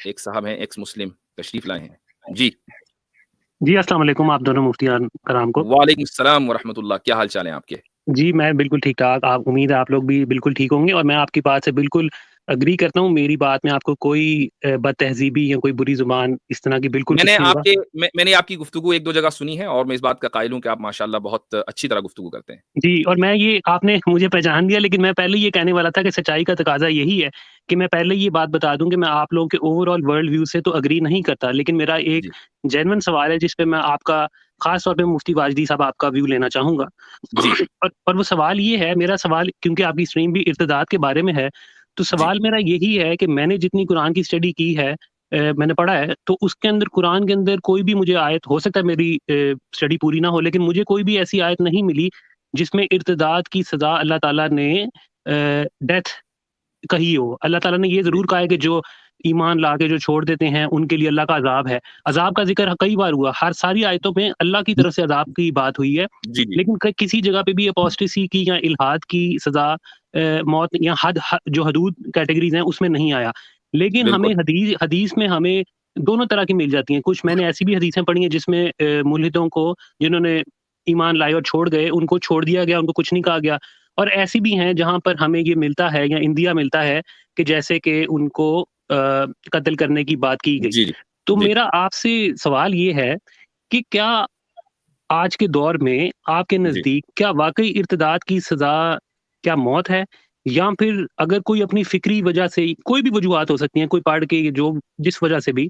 एक साहब हैं, एक्स मुस्लिम तशरीफ लाए हैं। जी। जी, अस्सलाम वालेकुम आप दोनों मुफ्तियान कराम को। वालेकुम सलाम व रहमतुल्लाह। क्या हाल चाल है आपके? जी, मैं बिल्कुल ठीक-ठाक, आप उम्मीद है आप लोग भी बिल्कुल ठीक होंगे और मैं आपकी बात से बिल्कुल एग्री करता हूँ। मेरी बात में आपको कोई बदतहज़ीबी या कोई बुरी ज़ुबान इस तरह की बिल्कुल कुछ नहीं होगा। मैंने आपकी गुफ्तगू 1-2 जगह सुनी है और मैं इस बात का कायल हूँ कि आप माशाअल्लाह बहुत अच्छी तरह गुफ्तगू करते हैं। जी, और मैं ये आपने मुझे पहचान लिया लेकिन मैं पहले ये कहने वाला था कि सच्चाई का तकाज़ा यही है कि मैं पहले ये बात बता दूँ कि मैं आप लोगों के ओवरऑल वर्ल्ड व्यू से तो एग्री नहीं करता, लेकिन मेरा एक जी, जेन्युइन सवाल है जिस पे मैं आपका ख़ास तौर पे मुफ्ती वाजदी साहब आपका व्यू लेना चाहूँगा। जी, और वो सवाल ये है, मेरा सवाल क्योंकि आपकी स्ट्रीम भी इर्तिदाद के बारे में है, तो जी, सवाल मेरा यही है कि मैंने जितनी कुरान की स्टडी की है मैंने पढ़ा है, तो उसके अंदर कुरान के अंदर कोई भी मुझे आयत हो सकता है मेरी स्टडी पूरी ना हो, लेकिन मुझे कोई भी ऐसी आयत नहीं मिली जिसमें इर्तिदाद की सज़ा अल्लाह ताला ने डेथ कही हो। अल्लाह ताला ने ये जी, ज़रूर कहा है कि जो ईमान लाके जो छोड़ देते हैं, उनके लिए अल्लाह का अज़ाब है। अज़ाब का ज़िक्र कई बार हुआ, हर सारी आयतों में अल्लाह की तरफ से अज़ाब की बात हुई है। जी, जी, लेकिन किसी जगह पे भी अपोस्टेसी की या इल्हाद की सज़ा मौत या जो हदूद कैटेगरीज़ हैं, उसमें नहीं आया। लेकिन हमें बिल्कुल। हदीस में हमें दोनों तरह की मिल जाती हैं। कुछ मैंने ऐसी भी हदीसें पढ़ी हैं जिसमें मुल्हिदों को जिन्होंने ईमान लाए और छोड़ गए, उनको छोड़ दिया गया, उनको कुछ नहीं कहा गया। और ऐसी भी हैं जहाँ पर हमें ये मिलता है या इंदिया मिलता है कि जैसे कि उनको कत्ल करने की बात की गई। जी, जी, तो जी, मेरा आपसे सवाल ये है कि क्या आज के दौर में आपके जी, नज़दीक क्या वाक़ई इर्तिदाद की सज़ा क्या मौत है? या फिर अगर कोई अपनी फ़िक्री वजह से कोई भी वजूहात हो सकती हैं, कोई पढ़ के जो जिस वजह से भी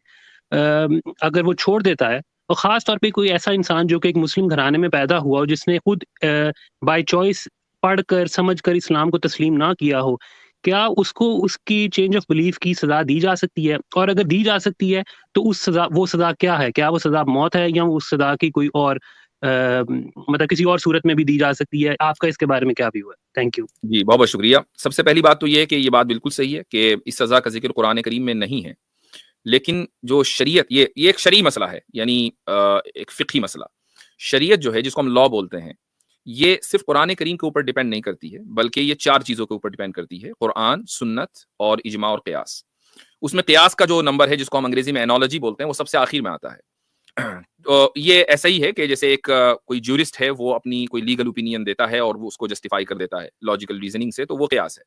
अगर वो छोड़ देता है और ख़ास तौर पे कोई ऐसा इंसान जो कि एक मुस्लिम घराने में पैदा हुआ हो जिसने खुद बाय चॉइस पढ़कर समझकर इस्लाम को तस्लीम ना किया हो, क्या उसको उसकी चेंज ऑफ बिलीफ की सज़ा दी जा सकती है? और अगर दी जा सकती है तो उस सज़ा वो सज़ा क्या है? क्या वो सज़ा मौत है या उस सज़ा की कोई और मतलब किसी और सूरत में भी दी जा सकती है? आपका इसके बारे में क्या व्यू है? Thank you. जी, बहुत-बहुत शुक्रिया। सबसे पहली बात तो ये है कि ये बात बिल्कुल सही है कि इस सज़ा का ज़िक्र कुरान करीम में नहीं है। लेकिन जो शरीयत ये एक शरई मसला है, यानी एक फ़िक़ही मसला। शरीयत जो है जिसको हम लॉ बोलते हैं, ये सिर्फ़ कुरान करीम के ऊपर डिपेंड नहीं करती है, बल्कि ये 4 चीज़ों के ऊपर डिपेंड करती है, कुरान, सुन्नत और इजमा और क़ियास। उसमें क़ियास का जो नंबर है जिसको हम अंग्रेज़ी में एनालॉजी बोलते हैं, वो सबसे आखिर में आता है। तो ये ऐसा ही है कि जैसे एक कोई ज्यूरिस्ट है, वो अपनी कोई लीगल ओपिनियन देता है और वो उसको जस्टिफ़ाई कर देता है लॉजिकल रीज़निंग से, तो वो क़ियास है।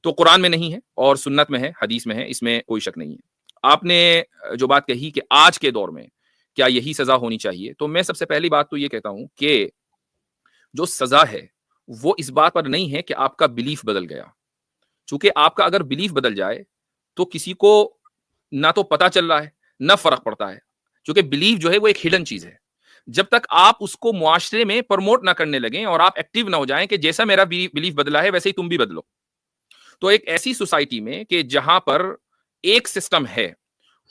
तो कुरान में नहीं है और सुन्नत में है, हदीस में है, इसमें कोई शक नहीं है। आपने जो बात कही कि आज के दौर में क्या यही सज़ा होनी चाहिए? तो मैं सबसे पहली बात तो ये कहता हूँ कि जो सज़ा है, वो इस बात पर नहीं है कि आपका बिलीफ बदल गया। चूँकि आपका अगर बिलीफ बदल जाए, तो किसी को ना तो पता चल रहा है, ना फ़र्क पड़ता है। क्योंकि बिलीफ जो है वो एक हिडन चीज़ है। जब तक आप उसको मुआशरे में प्रमोट ना करने लगें और आप एक्टिव ना हो जाएँ कि जैसा मेरा बिलीफ बदला है, वैसे ही तुम भी बदलो। तो एक ऐसी सोसाइटी में कि जहां पर एक सिस्टम है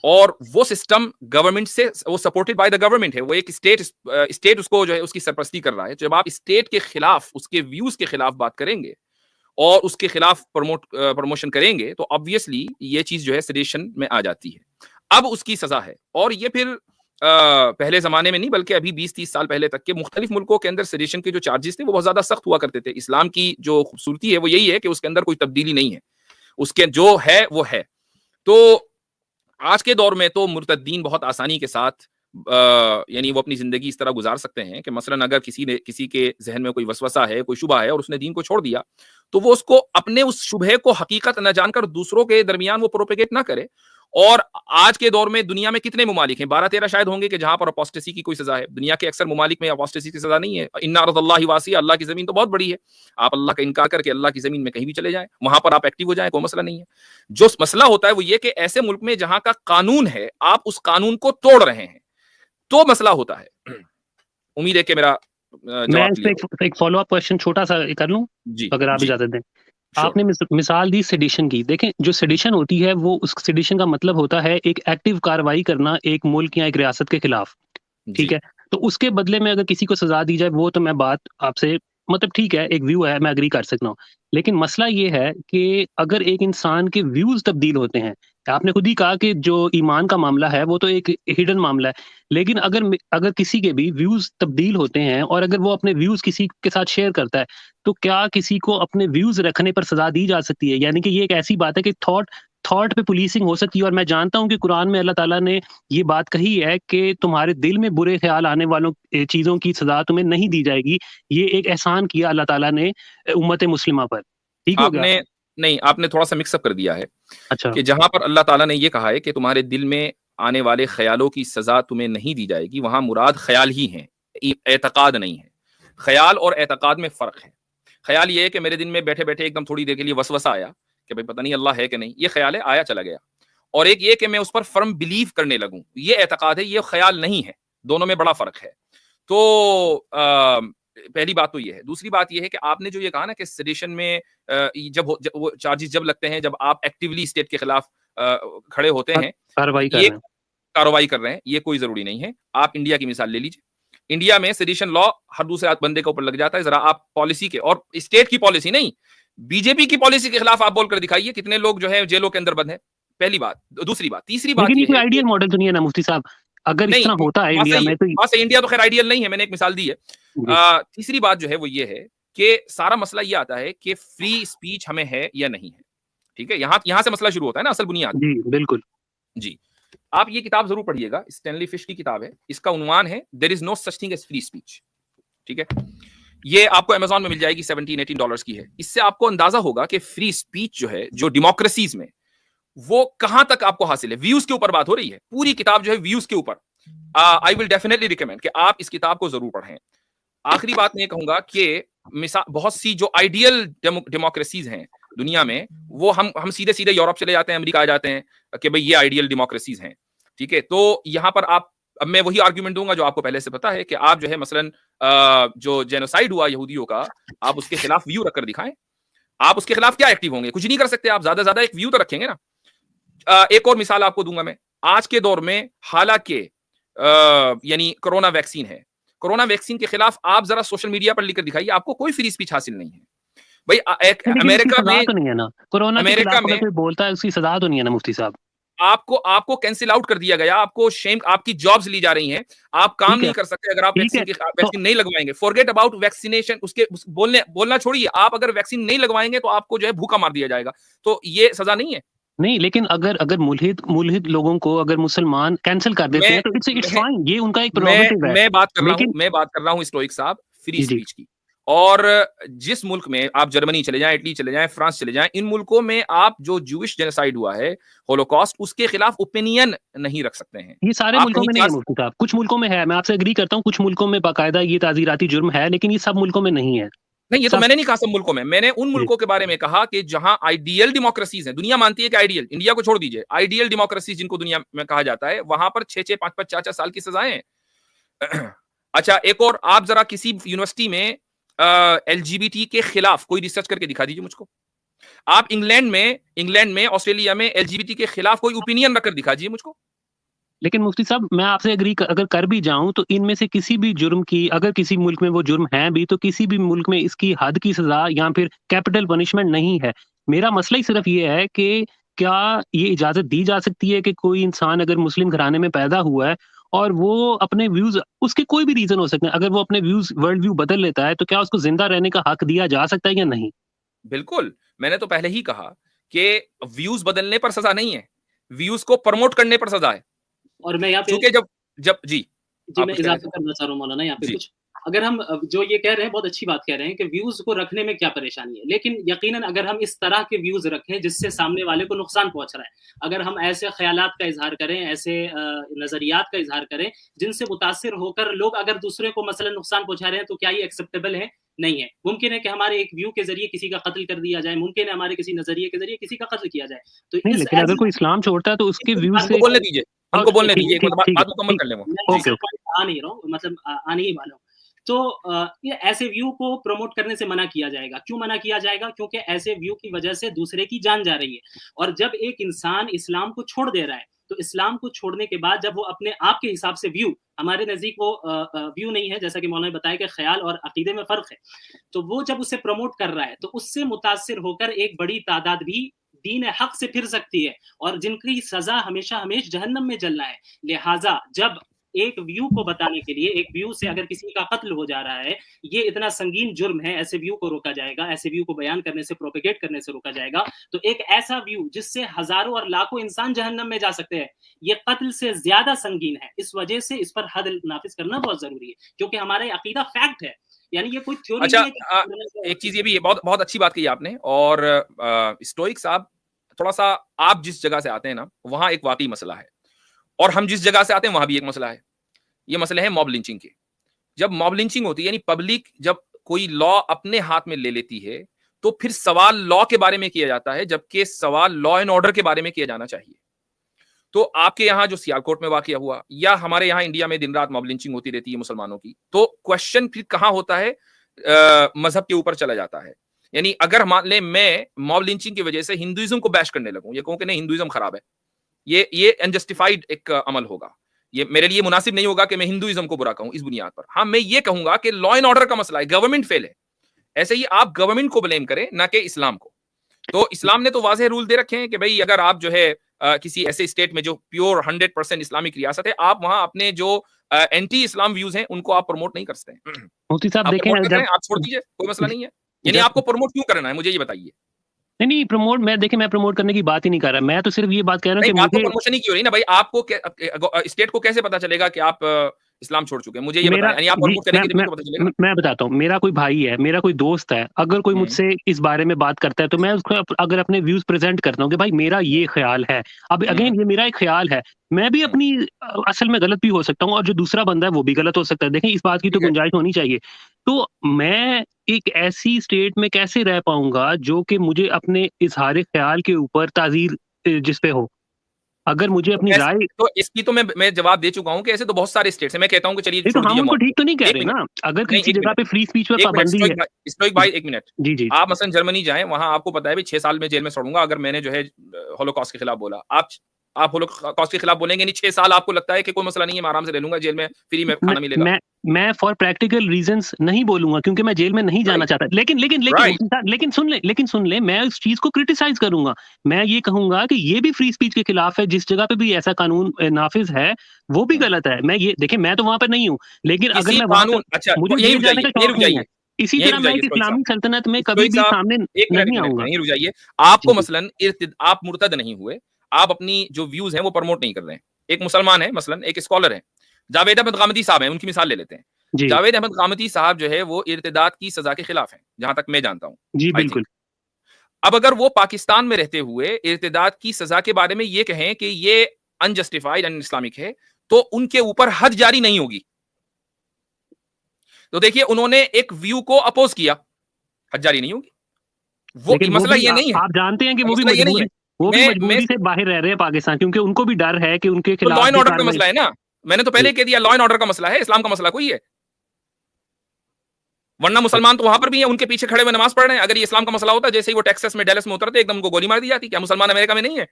और वो सिस्टम गवर्नमेंट से वो सपोर्टेड बाय द गवर्नमेंट है, वो एक स्टेट उसको जो है उसकी सरपरस्ती कर रहा है। जब आप स्टेट के खिलाफ उसके व्यूज के खिलाफ बात करेंगे और उसके खिलाफ प्रमोशन करेंगे तो ऑब्वियसली ये चीज जो है सेडिशन में आ जाती है। अब उसकी सजा है और ये फिर पहले जमाने में नहीं बल्कि अभी 20-30 साल पहले तक के मुख्तलिफ मुल्कों के अंदर सेडिशन के जो चार्जेस थे वो बहुत ज्यादा सख्त हुआ करते थे। इस्लाम की जो खूबसूरती है वो यही है कि उसके अंदर कोई तब्दीली नहीं है, उसके जो है वो है। तो आज के दौर में तो मुर्तद्दीन बहुत आसानी के साथ यानी वो अपनी ज़िंदगी इस तरह गुज़ार सकते हैं कि मसलन अगर किसी के ज़हन में कोई वसवसा है, कोई शुबहा है और उसने दीन को छोड़ दिया, तो वो उसको अपने उस शुबहे को हकीकत न जानकर दूसरों के दरमियान वो प्रोपेगेट ना करे। और आज के दौर में दुनिया में कितने ममालिक हैं? 12-13 शायद होंगे कि जहाँ पर अपोस्टेसी की कोई सज़ा है। दुनिया के अक्सर ममालिक में अपोस्टेसी की सज़ा नहीं है। इन्ना अर्दल्लाहि वासिअ, अल्लाह की ज़मीन तो बहुत बड़ी है। आप अल्लाह का इनकार करके अल्लाह की ज़मीन में कहीं भी चले जाएँ, वहाँ पर आप एक्टिव हो जाएँ, कोई मसला नहीं है। जो मसला होता है वो ये कि ऐसे मुल्क में जहाँ का कानून है, आप उस कानून को तोड़ रहे हैं, तो मसला होता है। उम्मीद है कि मेरा मैं जवाब इस पे क्लियर हो। एक फ़ॉलो-अप क्वेश्चन छोटा-सा कर लूँ? जी, अगर आप जी, इजाज़त दें। श्योर। आपने मिसाल दी सेडिशन की। देखें, जो सेडिशन होती है वो उस सेडिशन का मतलब होता है एक एक्टिव कार्रवाई करना एक मुल्क या एक रियासत के खिलाफ। ठीक जी, है? तो उसके बदले में अगर किसी को सज़ा दी जाए वो तो मैं बात आपसे मतलब ठीक है, एक व्यू है, मैं एग्री कर सकता हूँ। लेकिन मसला ये है कि अगर एक इंसान के व्यूज़ तब्दील होते हैं, आपने खुद ही कहा कि जो ईमान का मामला है वो तो एक हिडन मामला है। लेकिन अगर किसी के भी व्यूज़ तब्दील होते हैं और अगर वो अपने व्यूज़ किसी के साथ शेयर करता है, तो क्या किसी को अपने व्यूज़ रखने पर सज़ा दी जा सकती है? यानी कि ये एक ऐसी बात है कि थॉट थॉट पे पुलिसिंग हो सकती है। और मैं जानता हूँ कि कुरान में अल्लाह ताला ने ये बात कही है कि तुम्हारे दिल में बुरे ख्याल आने वालों चीज़ों की सज़ा तुम्हें नहीं दी जाएगी। ये एक एहसान किया अल्लाह ताला ने उम्मत मुस्लिमा पर। ठीक हो गया? आपने नहीं, आपने थोड़ा-सा मिक्स अप कर दिया है अच्छा, कि जहाँ पर अल्लाह ताला ने ये कहा है कि तुम्हारे दिल में आने वाले ख़यालों की सज़ा तुम्हें नहीं दी जाएगी, वहाँ मुराद ख़याल ही हैं, एतक़ाद नहीं है। ख़याल और एतक़ाद में फ़र्क है। ख़याल ये है कि मेरे दिन में बैठे-बैठे एकदम थोड़ी देर के लिए वसवसा आया कि भाई पता नहीं अल्लाह है कि नहीं, ये ख़याल है, आया चला गया। और एक ये कि मैं उस पर फ़र्म बिलीव करने लगूँ, ये एतक़ाद है, ये ख़याल नहीं है। दोनों में बड़ा फ़र्क है। तो पहली बात तो ये है। दूसरी बात ये है कि आपने जो ये कहा ना कि सेडिशन में जब वो चार्जेस जब लगते हैं, जब आप एक्टिवली स्टेट के खिलाफ खड़े होते कार हैं, कार्रवाई कर ये रहे हैं। कार्रवाई कर रहे हैं, ये कोई ज़रूरी नहीं है। आप इंडिया की मिसाल ले लीजिए। इंडिया में सेडिशन लॉ हर दूसरे बंदे के ऊपर लग जाता है। ज़रा आप पॉलिसी के और स्टेट की पॉलिसी नहीं, बीजेपी की पॉलिसी के खिलाफ आप बोलकर दिखाइए, कितने लोग जो है जेलों के अंदर बंद हैं। पहली बात। दूसरी बात, तीसरी बात लेकिन ये ये कोई है कि आइडियल मॉडल तो नहीं है ना मुफ्ती साहब? अगर इस नहीं, तरह होता है बात इंडिया सही है, में तो बात सही है। इंडिया तो खैर आइडियल नहीं है, मैंने एक मिसाल दी है। जी, तीसरी बात जो है वो ये है कि सारा मसला ये आता है कि फ्री स्पीच हमें है या नहीं है। ठीक है? यहाँ यहाँ से मसला शुरू होता है ना, असल बुनियाद। जी, बिल्कुल। जी। आप ये किताब ज़रूर पढ़िएगा, स्टैनली फिश की किताब है। इसका उन्वान है there is no such thing as free speech. ठीक है? ये आपको अमेज़न में मिल जाएगी, $17-18 की है। इससे आपको अंदाज़ा होगा कि फ्री स्पीच जो है, जो डेमोक्रेसीज़ में, वो कहाँ तक आपको हासिल है। व्यूज़ के ऊपर बात हो रही है। पूरी किताब जो है व्यूज़ के ऊपर। आई विल डेफिनिटली रिकमेंड कि आप इस किताब को ज़रूर पढ़ें। आखिरी बात मैं ये कहूँगा कि बहुत सी जो आइडियल डेमोक्रेसीज़ हैं दुनिया में, वो हम सीधे-सीधे यूरोप चले जाते हैं, अमेरिका आ जाते हैं कि भई ये आइडियल डेमोक्रेसीज़ हैं। ठीक है? तो यहाँ पर आप अब मैं वही आर्गुमेंट दूँगा जो आपको पहले से पता है कि आप जो है मसलन जो जेनोसाइड हुआ यहूदियों का, आप उसके खिलाफ व्यू रखकर दिखाएँ। आप उसके खिलाफ क्या एक्टिव होंगे? कुछ नहीं कर सकते आप, ज़्यादा से ज़्यादा एक व्यू तो रखेंगे ना। एक और मिसाल आपको दूँगा मैं। आज के दौर में हालाँकि यानी कोरोना वैक्सीन है। कोरोना वैक्सीन के खिलाफ आप ज़रा सोशल मीडिया पर लिखकर दिखाइए, आपको कोई फ्री स्पीच हासिल नहीं है। भई एक नहीं, लेकिन उसकी सज़ा तो नहीं है ना? कोरोना के अमेरिका खिलाफ अगर में कोई बोलता है उसकी सज़ा तो नहीं है ना मुफ्ती साहब? आपको आपको कैंसल आउट कर दिया गया, आपको शेम आपकी जॉब्स ली जा रही हैं, आप काम ठीक है, नहीं कर सकते अगर आप ठीक है। तो वैक्सीन नहीं लगवाएँगे। फॉरगेट अबाउट वैक्सीनेशन उसके बोलना छोड़िए, आप अगर वैक्सीन नहीं लगवाएँगे तो आपको जो है भूखा मार दिया जाएगा। तो ये सज़ा नहीं है। नहीं, लेकिन अगर अगर मुल्हिद मुल्हिद लोगों को अगर मुसलमान कैंसल कर देते मैं हैं तो इट्स मैं फाइन, ये उनका एक मैं प्रेरोगेटिव है। मैं लेकिन बात कर रहा हूँ स्टोइक साहब फ्री जी, जी। स्पीच की। और जिस मुल्क में आप जर्मनी चले जाएँ, इटली चले जाएँ, फ्रांस चले जाएँ, इन मुल्कों में आप जो ज्यूइश जेनोसाइड हुआ है, होलोकॉस्ट, उसके खिलाफ ओपिनियन नहीं रख सकते हैं। ये सारे आप मुल्कों कहीं में नहीं जा है मुफ्ती साहब, कुछ मुल्कों में है, मैं आपसे एग्री करता हूँ, कुछ मुल्कों में बाकायदा ये ताज़ीराती जुर्म है, लेकिन ये सब मुल्कों में नहीं है। नहीं, ये तो सब मैंने नहीं कहा सब मुल्कों में। मैंने उन जी, मुल्कों के बारे में कहा कि जहाँ आइडियल डेमोक्रेसीज़ हैं, दुनिया मानती है कि आइडियल, इंडिया को छोड़ दीजिए, आइडियल डेमोक्रेसी जिनको दुनिया में कहा जाता है, वहाँ पर 6-6, 5-5, 4-4 साल की सज़ाएँ हैं। अच्छा, एक और आप ज़रा किसी यूनिवर्सिटी में एलजीबीटी के खिलाफ कोई रिसर्च करके दिखा दीजिए मुझको। आप इंग्लैंड में, ऑस्ट्रेलिया में एलजीबीटी के खिलाफ कोई ओपिनियन रखकर दिखा दीजिए मुझको। लेकिन मुफ्ती साहब मैं आपसे एग्री अगर कर भी जाऊँ तो इनमें से किसी भी जुर्म की अगर किसी मुल्क में वो जुर्म है भी, तो किसी भी मुल्क में इसकी हद की सज़ा या फिर कैपिटल पनिशमेंट नहीं है। मेरा मसला ही सिर्फ़ ये है कि क्या ये इजाज़त दी जा सकती है कि कोई इंसान अगर मुस्लिम घराने में पैदा हुआ है और वो अपने व्यूज़ उसके कोई भी रीज़न हो सकते हैं, अगर वो अपने व्यूज़ वर्ल्ड व्यू बदल लेता है, तो क्या उसको ज़िंदा रहने का हक दिया जा सकता है या नहीं? बिल्कुल, मैंने तो पहले ही कहा कि व्यूज़ बदलने पर सज़ा नहीं है, व्यूज़ को प्रमोट करने पर सज़ा है। और मैं यहाँ पे चूँकि जब जब जी, जी, आप मैं कुछ कह रहे थे? इज़ाफ़ा करना चाह रहा हूँ मौलाना यहाँ पे जी। कुछ। अगर हम जो ये कह रहे हैं बहुत अच्छी बात कह रहे हैं कि व्यूज़ को रखने में क्या परेशानी है। लेकिन यकीनन अगर हम इस तरह के व्यूज़ रखें जिससे सामने वाले को नुकसान पहुँच रहा है, अगर हम ऐसे ख़यालात का इज़हार करें, ऐसे नज़रियात का इज़हार करें, जिनसे मुतासिर होकर लोग अगर दूसरे को मसलन नुकसान पहुँचा रहे हैं, तो क्या ये एक्सेप्टेबल है? नहीं है। मुमकिन है कि हमारे एक व्यू के ज़रिए किसी का कत्ल कर दिया जाए, मुमकिन है हमारे किसी नज़रिए के ज़रिए किसी का कत्ल किया जाए। तो नहीं, इस लेकिन अगर ऐसी कोई इस्लाम छोड़ता है तो उसके व्यू हमको से बोलने दीजिए, हमको बोलने ठीक दीजिए, एक ठीक बात ठीक है, बात मुकम्मल ठीक। कर लें वो। मैं ओके, इस ओके। पॉइंट आ नहीं रहा हूँ मतलब आने ही वाला हूँ। तो ये ऐसे व्यू को प्रमोट करने से मना किया जाएगा। क्यों मना किया जाएगा? क्योंकि ऐसे व्यू की वजह से दूसरे की जान जा रही है। और जब एक इंसान इस्लाम को छोड़ दे रहा है, तो इस्लाम को छोड़ने के बाद जब वो अपने आप के हिसाब से व्यू हमारे नज़दीक वो व्यू नहीं है, जैसा कि मौलाना ने बताया कि ख़याल और अक़ीदे में फ़र्क है। तो वो जब उसे प्रमोट कर रहा है, तो उससे मुतासिर होकर एक बड़ी तादाद भी दीन ए हक़ से फिर सकती है और जिनकी सज़ा हमेशा हमेश जहन्नम में जलना है। लिहाज़ा जब एक व्यू को बताने के लिए, एक व्यू से अगर किसी का कत्ल हो जा रहा है, ये इतना संगीन जुर्म है, ऐसे व्यू को रोका जाएगा, ऐसे व्यू को बयान करने से, प्रोपेगेट करने से रोका जाएगा। तो एक ऐसा व्यू जिससे हजारों और लाखों इंसान जहन्नम में जा सकते हैं, ये कत्ल से ज्यादा संगीन है। इस वजह से इस पर हद नाफिज करना बहुत जरूरी है, क्योंकि हमारा अकीदा फैक्ट है, यानी ये कोई थ्योरी अच्छा, नहीं है। एक चीज ये भी, बहुत बहुत अच्छी बात कही आपने। और स्टोइक साहब, थोड़ा सा आप जिस जगह से आते हैं ना, वहां एक वाकई मसला है, और हम जिस जगह से आते हैं वहां भी एक मसला है। ये मसले हैं मॉब लिंचिंग के। जब मॉब लिंचिंग होती है, यानी पब्लिक जब कोई लॉ अपने हाथ में ले लेती है, तो फिर सवाल लॉ के बारे में किया जाता है, जबकि सवाल लॉ एंड ऑर्डर के बारे में किया जाना चाहिए। तो आपके यहाँ जो सियालकोट में वाकया हुआ, या हमारे यहाँ इंडिया में दिन रात मॉब लिंचिंग होती रहती है मुसलमानों की, तो क्वेश्चन फिर कहां होता है? मजहब के ऊपर चला जाता है। यानी अगर मान ले मैं मॉब लिंचिंग की वजह से हिंदुइज्म को बैश करने लगूं, ये कहूं कि नहीं हिंदुइज्म खराब है, ये अनजस्टिफाइड एक अमल होगा, ये मेरे लिए मुनासिब नहीं होगा कि मैं हिंदुइज्म को बुरा कहूं इस बुनियाद पर। हाँ, मैं ये कहूंगा कि लॉ एंड ऑर्डर का मसला है, गवर्नमेंट फेल है। ऐसे ही आप गवर्नमेंट को ब्लेम करें, ना कि इस्लाम को। तो इस्लाम ने तो वाज़ेह रूल दे रखे हैं कि भाई अगर आप जो है किसी ऐसे स्टेट में जो प्योर 100% इस्लामिक रियासत है, आप वहां अपने जो एंटी इस्लाम व्यूज हैं उनको आप प्रमोट नहीं कर सकते। मुफ्ती साहब आप देखें, प्रमोट कर रहे हैं, आप छोड़ दीजिए, कोई मसला नहीं है। यानी आपको प्रमोट क्यों करना है, मुझे ये बताइए। नहीं प्रमोट, मैं प्रमोट करने की बात ही नहीं कर रहा, मैं तो सिर्फ ये बात कह रहा हूँ कि बात तो मुझे प्रमोशन ही क्यों रही ना भाई। आपको स्टेट को कैसे पता चलेगा कि आप इस्लाम छोड़ चुके हैं, मुझे ये बताएं। यानी आप प्रमोट करेंगे तभी तो पता चलेगा। मैं बताता हूँ, मेरा कोई भाई है, मेरा कोई दोस्त है, अगर कोई मुझसे इस बारे में बात करता है तो मैं उसको अगर अपने व्यूज प्रेजेंट करता हूँ कि भाई मेरा ये ख्याल है, अब अगेन ये मेरा एक ख्याल है, मैं भी अपनी असल में गलत भी हो सकता हूँ और जो दूसरा बंदा है वो भी गलत हो सकता है। देखें, इस बात की तो गुंजाइश होनी चाहिए। तो मैं एक ऐसी स्टेट में कैसे रह पाऊंगा जो कि मुझे अपने इजहार ख्याल के ऊपर ताजीर जिस पे हो? अगर मुझे अपनी राय, तो इसकी तो मैं जवाब दे चुका हूं कि ऐसे तो बहुत सारे स्टेट्स हैं। मैं कहता हूं कि चलिए तो हम उनको ठीक तो नहीं कह रहे ना। अगर किसी जगह पे फ्री स्पीच पर पाबंदी है। स्टोइक भाई, एक मिनट। जी आप मसलन जर्मनी जाएं, वहां आपको पता है भाई 6 साल में जेल में सड़ूंगा अगर मैंने जो है होलोकॉस्ट के खिलाफ बोला। आप होलोकॉस्ट के खिलाफ बोलेंगे नहीं, 6 साल आपको लगता है कि कोई मसला नहीं है, मैं आराम से रह लूंगा, जेल में फ्री में खाना मिलेगा। मैं फॉर प्रैक्टिकल रीजंस नहीं बोलूंगा क्योंकि मैं जेल में नहीं जाना चाहता। लेकिन सुन ले, मैं उस चीज को क्रिटिसाइज करूंगा। मैं ये कहूंगा कि ये भी फ्री स्पीच के खिलाफ है, जिस जगह पे भी ऐसा कानून नाफिज है वो भी गलत है। मैं ये देखिए, मैं तो वहां पर नहीं हूँ, लेकिन अगर मैं कानून, अच्छा मुझे जेल जाने का शौक नहीं है। इसी तरह मैं इस्लामी सल्तनत में कभी भी सामने नहीं आऊंगा। नहीं रुझाइए। आपको मसलन आप मुर्तद नहीं हुए, आप अपनी जो व्यूज हैं वो प्रमोट नहीं कर रहे हैं। एक मुसलमान है, मसलन एक स्कॉलर है, जावेद अहमद गामदी साहब हैं, उनकी मिसाल ले लेते हैं। जावेद अहमद गामदी साहब जो है वो इर्तिदाद की सजा के खिलाफ हैं, जहां तक मैं जानता हूं। जी बिल्कुल। अब अगर वो पाकिस्तान में रहते हुए इर्तिदाद की सजा के बारे में ये कहें कि ये अनजस्टिफाइड, अन इस्लामिक है, तो उनके ऊपर हद जारी नहीं होगी। तो देखिए, उन्होंने एक व्यू को अपोज किया, हद जारी नहीं होगी। वो मसला ये नहीं है। आप जानते हैं कि वो भी मजबूरी से बाहर रह रहे हैं पाकिस्तान, क्योंकि उनको भी डर है कि उनके खिलाफ लॉ एंड ऑर्डर का मसला है ना। मैंने तो पहले कह दिया, लॉ एंड ऑर्डर का मसला है, इस्लाम का मसला कोई है। वरना मुसलमान तो वहां पर भी है, उनके पीछे खड़े हुए नमाज पढ़ रहे हैं। अगर ये इस्लाम का मसला होता, जैसे ही वो टेक्सास में, डैलस में उतरते, एकदम उनको गोली मार दी जाती। क्या मुसलमान अमेरिका में नहीं है?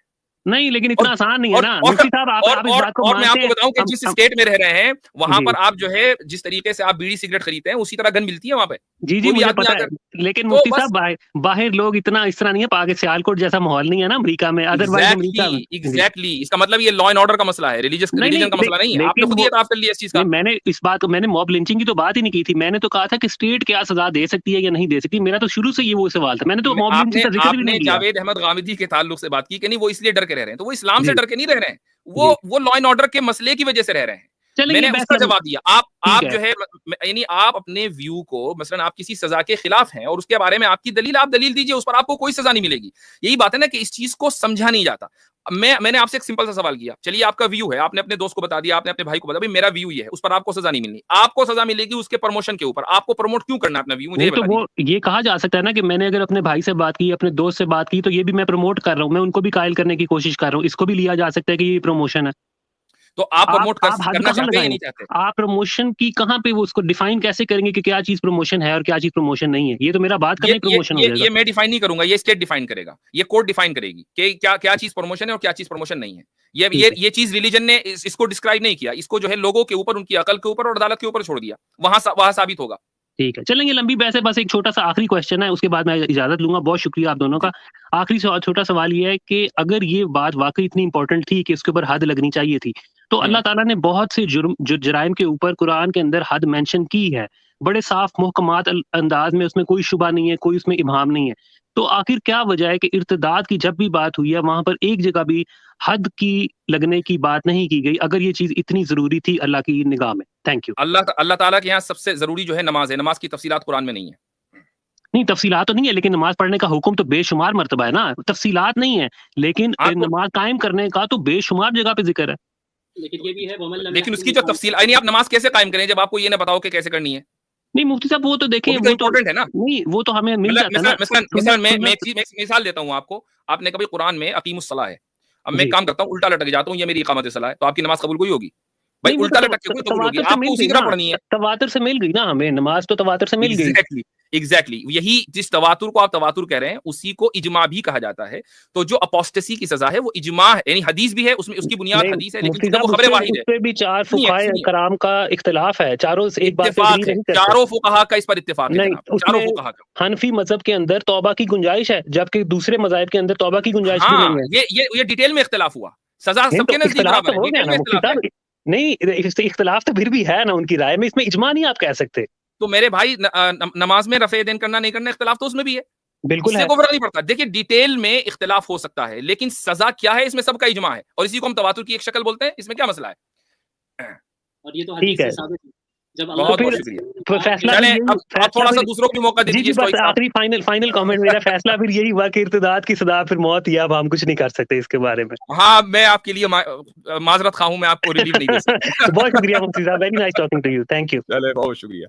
नहीं, लेकिन इतना आसान नहीं है ना मुफ्ती साहब। आप इस बात को और मैं आपको बताऊं कि जिस स्टेट में रह रहे हैं वहां पर आप जो है जिस तरीके से आप बीड़ी सिगरेट खरीदते हैं उसी तरह गन मिलती है वहां पे। जी मुझे पता है, लेकिन मुफ्ती साहब बाहर लोग इतना इस तरह नहीं है, पाकिस्तान सियालकोट जैसा माहौल नहीं है ना अमेरिका में। अदरवाइज एग्जैक्टली, इसका मतलब ये लॉ एंड ऑर्डर का मसला है, रिलीजन का मसला नहीं है। आपने खुद एतराफ कर लिया इस चीज का। मैंने मॉब लिंचिंग की तो बात ही नहीं की थी। मैंने तो कहा था कि स्टेट क्या सजा दे सकती है या नहीं दे सकती। मेरा तो शुरू से ये वो सवाल था। मैंने तो मॉब लिंचिंग का जिक्र भी नहीं किया। जावेद अहमद गामिदी के ताल्लुक से बात की कि नहीं वो इसलिए डर के रह रहे हैं, तो वो इस्लाम से डर के नहीं रह रहे हैं, वो लॉ एंड ऑर्डर के मसले की वजह से रह रहे हैं। मैंने उसका जवाब दिया। आप जो है, यानी आप अपने व्यू को, मसलन आप किसी सजा के खिलाफ हैं और उसके बारे में आपकी दलील, आप दलील दीजिए, उस पर आपको कोई सजा नहीं मिलेगी। यही बात है ना कि इस चीज को समझा नहीं जाता। मैंने आपसे एक सिंपल सा सवाल किया, चलिए आपका व्यू है, आपने अपने दोस्त को बता दिया, आपने अपने भाई को बता दिया, मेरा व्यू ये है, उस पर आपको सजा नहीं मिलनी। आपको सजा मिलेगी उसके प्रमोशन के ऊपर। आपको प्रमोट क्यों करना अपना व्यू? मुझे तो वो ये कहा जा सकता है ना कि मैंने अगर अपने भाई से बात की, अपने दोस्त से बात की, तो ये भी मैं प्रमोट कर रहा हूँ, मैं उनको भी कायल करने की कोशिश कर रहा हूँ। इसको भी लिया जा सकता है कि ये प्रमोशन है। तो आप प्रमोट करना चाहते हैं या नहीं चाहते? आप प्रमोशन की कहां पे वो उसको डिफाइन कैसे करेंगे कि क्या चीज प्रमोशन है और क्या चीज प्रमोशन नहीं है? ये तो मेरा बात करने प्रमोशन हो जाएगा। ये मैं डिफाइन नहीं करूंगा, ये स्टेट डिफाइन करेगा, ये कोर्ट डिफाइन करेगी कि क्या चीज प्रमोशन है और क्या चीज प्रमोशन नहीं है। ये चीज रिलीजन ने इसको डिस्क्राइब नहीं किया, इसको जो है लोगों के ऊपर, उनकी अकल के ऊपर और अदालत के ऊपर छोड़ दिया, वहां साबित होगा। ठीक है, चलेंगे लंबी बहस है। बस एक छोटा सा आखिरी क्वेश्चन है, उसके बाद मैं इजाजत लूंगा। बहुत शुक्रिया आप दोनों का। आखिरी छोटा सवाल ये है कि अगर ये बात वाकई इतनी इंपॉर्टेंट थी कि उसके ऊपर हद लगनी चाहिए थी, तो अल्लाह ताला ने बहुत से जराइम के ऊपर कुरान के अंदर हद मेंशन की है, बड़े साफ मुहकमात अंदाज में, उसमें कोई शुबा नहीं है, कोई उसमें इबहाम नहीं है। तो आखिर क्या वजह है कि इर्तिदाद की जब भी बात हुई है वहां पर एक जगह भी हद की लगने की बात नहीं की गई, अगर ये चीज इतनी जरूरी थी अल्लाह की निगाह में? Thank you. अल्लाह ताला के यहाँ सबसे जरूरी जो है नमाज है, नमाज की तफसीलात कुरान में नहीं है। नहीं, तफसीलात तो नहीं है, लेकिन नमाज पढ़ने का हुक्म तो बेशुमार मर्तबा है ना, तफसीलात नहीं है, लेकिन नमाज कायम करने का तो बेशुमार जगह पे जिक्र है। लेकिन ये भी है, लेकिन उसकी जो तफसील, यानी आप नमाज कैसे कायम करें जब आपको ये ना बताओ कि कैसे करनी है? नहीं मुफ्ती साहब, वो तो देखें, वो तो इम्पोर्टेंट है ना। नहीं, वो तो हमें मिल जाता है ना। मिसाल मैं एक मिसाल देता हूँ आपको। आपने कभी कुरान में अकीमुस सलाह है, अब मैं काम करता हूँ उल्टा लटक जाता हूँ, ये मेरी इकामत सलाह है, तो आपकी नमाज कबूल कोई होगी? भाई उल्टा लटक के कोई कबूल होगी? आपको उसी तरह पढ़नी है। तवातुर से मिल गई ना हमें, नमाज तो तवातुर से मिल गई। एग्जैक्टली यही जिस तवातुर को आप तवातुर कह रहे हैं उसी को इजमा भी कहा जाता है। तो जो अपोस्टेसी की सजा है वो इजमा है, यानी हदीस भी है उसमें, उसकी बुनियाद हदीस है, लेकिन वो खबरें वाहिद है। उसपे भी चार फुकाहे कराम का इख्तिलाफ है, चारों से एक बात पे नहीं करते। चारों फुकाहा का इस पर इत्तेफाक है, चारों फुकाहा का। हनफी मजहब के अंदर तौबा की गुंजाइश है, जबकि दूसरे मज़ाहिब के अंदर तौबा की गुंजाइश नहीं है। ये डिटेल में इख्तिलाफ हुआ, सजा सबके नजदीक बराबर है, डिटेल में इख्तिलाफ है। नहीं, इख्तिलाफ तो फिर भी है ना उनकी राय में, इसमें इजमा नहीं आप कह सकते। तो मेरे भाई नमाज में रफ़े देन करना नहीं करना इख्तिलाफ तो उसमें भी है, बिल्कुल है, कोई फर्क नहीं पड़ता। देखिए डिटेल में इख्तिलाफ हो सकता है, लेकिन सजा क्या है इसमें सबका इजमा है, और इसी को हम तवातुर की एक शक्ल बोलते हैं। इसमें क्या मसला है? और ये तो हदीस से साबित है। जब बहुत बहुत शुक्रिया। फैसला आप थोड़ा सा दूसरों को मौका दीजिए। बस आखिरी फाइनल कमेंट मेरा, फैसला फिर यही हुआ कि इर्तिदाद की सजा फिर मौत ही, अब हम कुछ नहीं कर सकते इसके बारे में। हाँ, मैं आपके लिए माजरत खा हूं, मैं आपको रिलीफ नहीं दे सकता। बहुत शुक्रिया मुफ्ती साहब, very nice talking to you, thank you. चले, बहुत शुक्रिया।